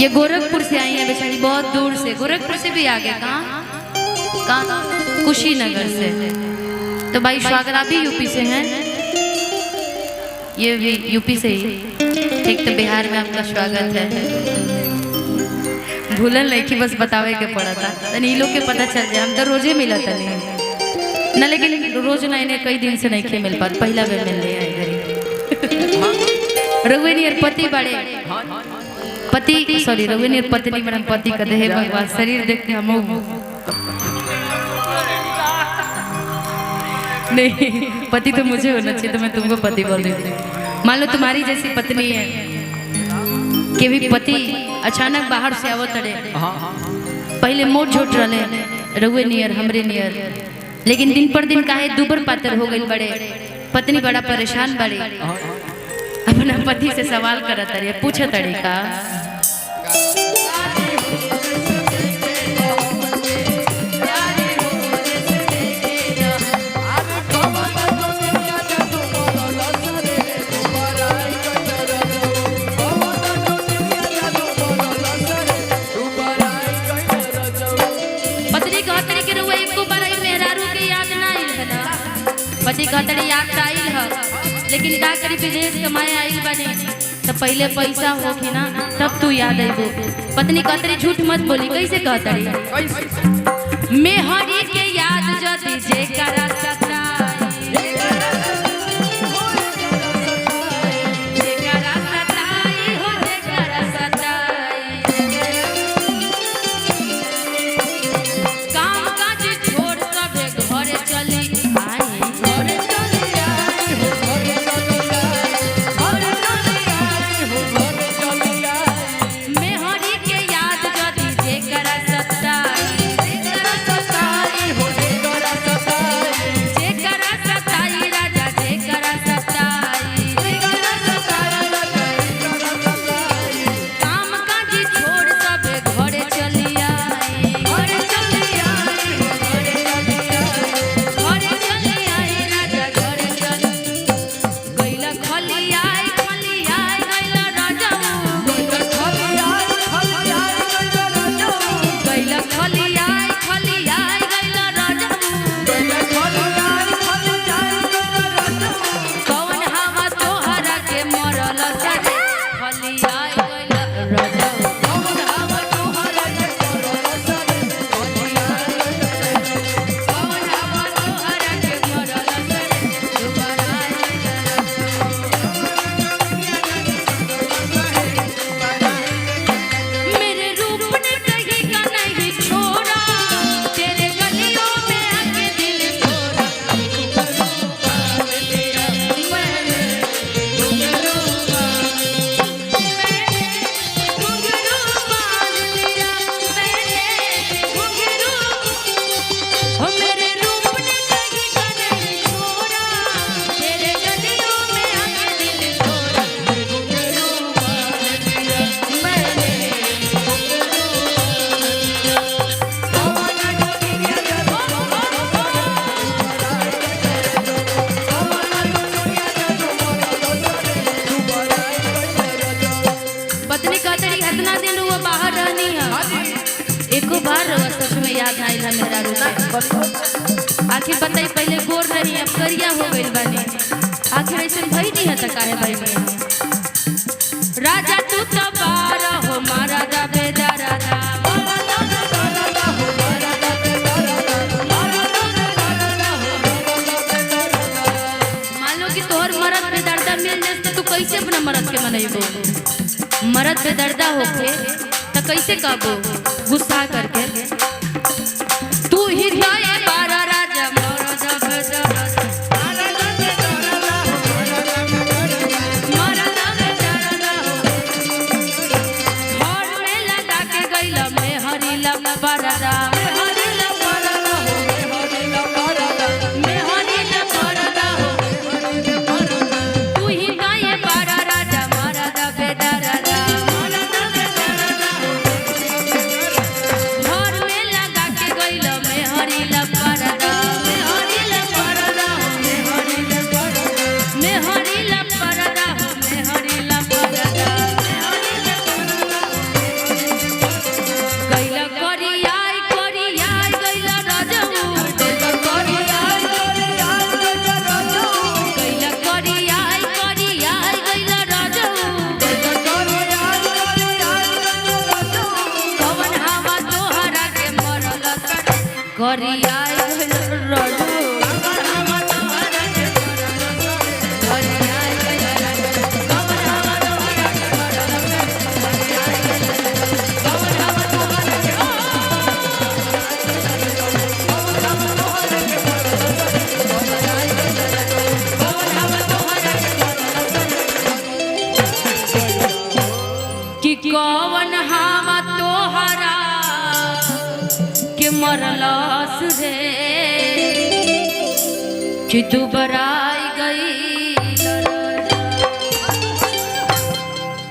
ये गोरखपुर से आई है बेचारी, बहुत दूर से, गोरखपुर से भी आगे, कहाँ कुशीनगर से। तो भाई स्वागत, आप भी यूपी से हैं? ये भी यूपी से ही, ठीक। तो बिहार में आपका स्वागत है। भूलन नहीं कि बस बतावे के पड़ा था, इन लोग के पता चल जाए। हम तो रोजे मिला था नहीं ना, लेकिन रोज ना इन्हें कई दिन से नहीं मिल पाता, पहला बेर मिल रही है। रघुवेनी और पति बड़े पति, सॉरी रघुवेनी और पत्नी मैडम, पति कहते हैं भगवान, शरीर देखते हम नहीं, पति तो मुझे होना चाहिए, तो मैं तुमको पति बोल रही हूँ। मान लो तुम्हारी जैसी पत्नी है कि भी पति अचानक बाहर से आवत रहे, पहले मोट झोट रहे रघुवे नियर हमरे नियर, लेकिन दिन पर दिन काहे दुबर पातर हो गई बड़े। पत्नी बड़ा परेशान बड़ी, अपना पति से सवाल करत रही, पूछत रही का पति कहते याद आइल है, लेकिन का करी विदेश कमाए आइल बने, तो पहले पैसा होगी ना तब तू याद आइबो। पत्नी कहते झूठ मत बोली, कैसे कहते मेहरी के याद जदी जे करा सच में याद नहीं था मेरा रूप। आखिर बताई पहले गोर रही, अब करिया हो गई बनी, आखिर ऐसे भई नहीं है तो काहे भाई में राजा तू तो बार हो मारा दा बेदारा दा, मान लो कि तोहर मरद बेदर्दा मिल जाए तो तू कैसे अपना मरद के मनैबो? मरद बेदर्दा होके तो कैसे कहबो गुस्सा करके? तू ही दाए बारा राजा मोरा जब घर में लगा के गईला में हरी लगा बारा हरी लव गरिया रजू कि कौन हम तोहरा के मरलस रे कि दुबरा